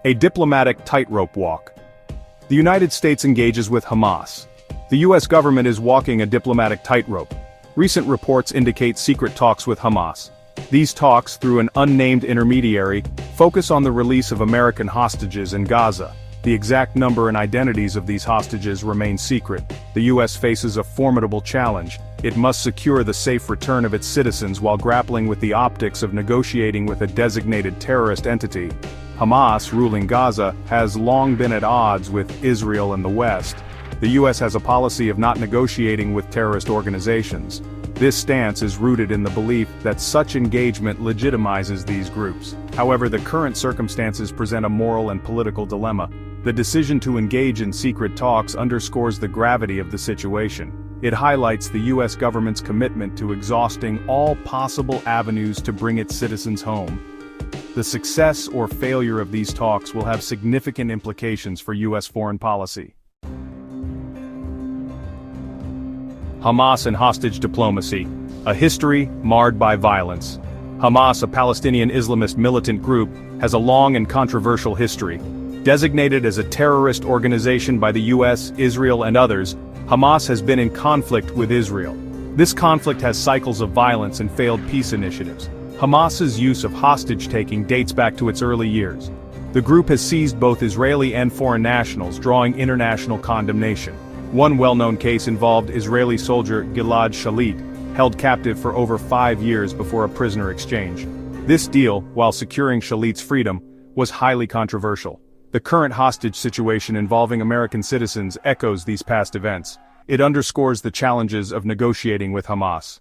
A diplomatic tightrope walk. The United States engages with Hamas. The U.S. government is walking a diplomatic tightrope. Recent reports indicate secret talks with Hamas. These talks, through an unnamed intermediary, focus on the release of American hostages in Gaza. The exact number and identities of these hostages remain secret. The U.S. faces a formidable challenge. It must secure the safe return of its citizens while grappling with the optics of negotiating with a designated terrorist entity. Hamas, ruling Gaza, has long been at odds with Israel and the West. The U.S. has a policy of not negotiating with terrorist organizations. This stance is rooted in the belief that such engagement legitimizes these groups. However, the current circumstances present a moral and political dilemma. The decision to engage in secret talks underscores the gravity of the situation. It highlights the U.S. government's commitment to exhausting all possible avenues to bring its citizens home. The success or failure of these talks will have significant implications for U.S. foreign policy. Hamas and hostage diplomacy. A history marred by violence. Hamas, a Palestinian Islamist militant group, has a long and controversial history. Designated as a terrorist organization by the U.S., Israel, and others, Hamas has been in conflict with Israel. This conflict has cycles of violence and failed peace initiatives. Hamas's use of hostage-taking dates back to its early years. The group has seized both Israeli and foreign nationals, drawing international condemnation. One well-known case involved Israeli soldier Gilad Shalit, held captive for over 5 years before a prisoner exchange. This deal, while securing Shalit's freedom, was highly controversial. The current hostage situation involving American citizens echoes these past events. It underscores the challenges of negotiating with Hamas.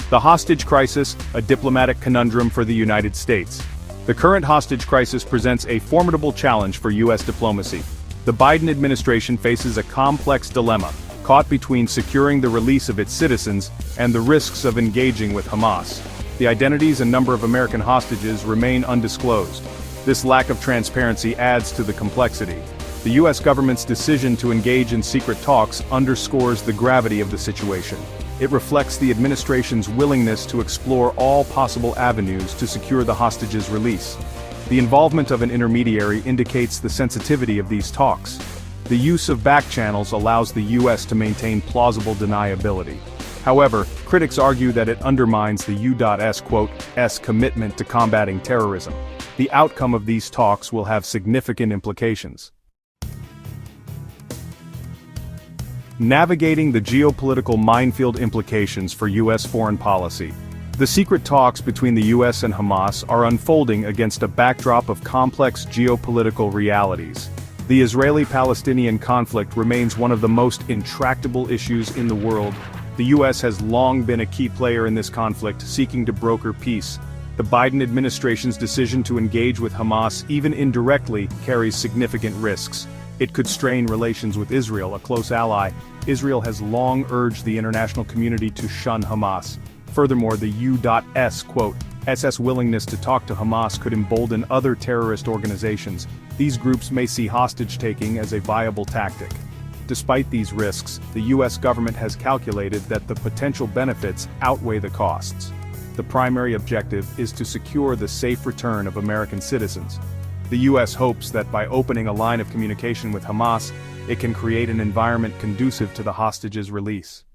The hostage crisis, a diplomatic conundrum for the United States. The current hostage crisis presents a formidable challenge for U.S. diplomacy. The Biden administration faces a complex dilemma, caught between securing the release of its citizens and the risks of engaging with Hamas. The identities and number of American hostages remain undisclosed. This lack of transparency adds to the complexity. The U.S. government's decision to engage in secret talks underscores the gravity of the situation. It reflects the administration's willingness to explore all possible avenues to secure the hostages' release. The involvement of an intermediary indicates the sensitivity of these talks. The use of back channels allows the U.S. to maintain plausible deniability. However, critics argue that it undermines the U.S. commitment to combating terrorism. The outcome of these talks will have significant implications. Navigating the geopolitical minefield implications for U.S. foreign policy. The secret talks between the U.S. and Hamas are unfolding against a backdrop of complex geopolitical realities. The Israeli-Palestinian conflict remains one of the most intractable issues in the world. The U.S. has long been a key player in this conflict, seeking to broker peace. The Biden administration's decision to engage with Hamas, even indirectly, carries significant risks. It could strain relations with Israel, a close ally. Israel has long urged the international community to shun Hamas. Furthermore, the U.S. willingness to talk to Hamas could embolden other terrorist organizations. These groups may see hostage-taking as a viable tactic. Despite these risks, the U.S. government has calculated that the potential benefits outweigh the costs. The primary objective is to secure the safe return of American citizens. The U.S. hopes that by opening a line of communication with Hamas, it can create an environment conducive to the hostages' release.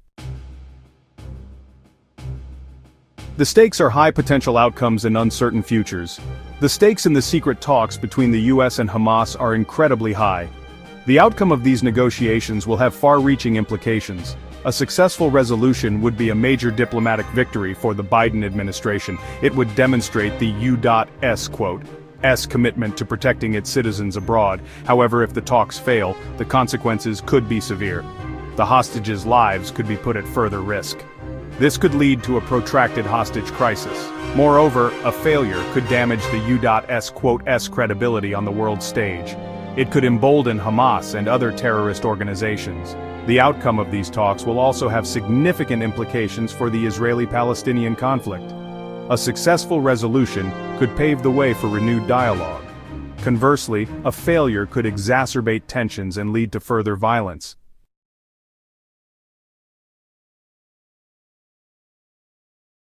The stakes are high potential outcomes and uncertain futures. The stakes in the secret talks between the U.S. and Hamas are incredibly high. The outcome of these negotiations will have far-reaching implications. A successful resolution would be a major diplomatic victory for the Biden administration. It would demonstrate the U.S. commitment to protecting its citizens abroad. However, if the talks fail, the consequences could be severe. The hostages' lives could be put at further risk. This could lead to a protracted hostage crisis. Moreover, a failure could damage the U.S. credibility on the world stage. It could embolden Hamas and other terrorist organizations. The outcome of these talks will also have significant implications for the Israeli-Palestinian conflict. A successful resolution could pave the way for renewed dialogue. Conversely, a failure could exacerbate tensions and lead to further violence.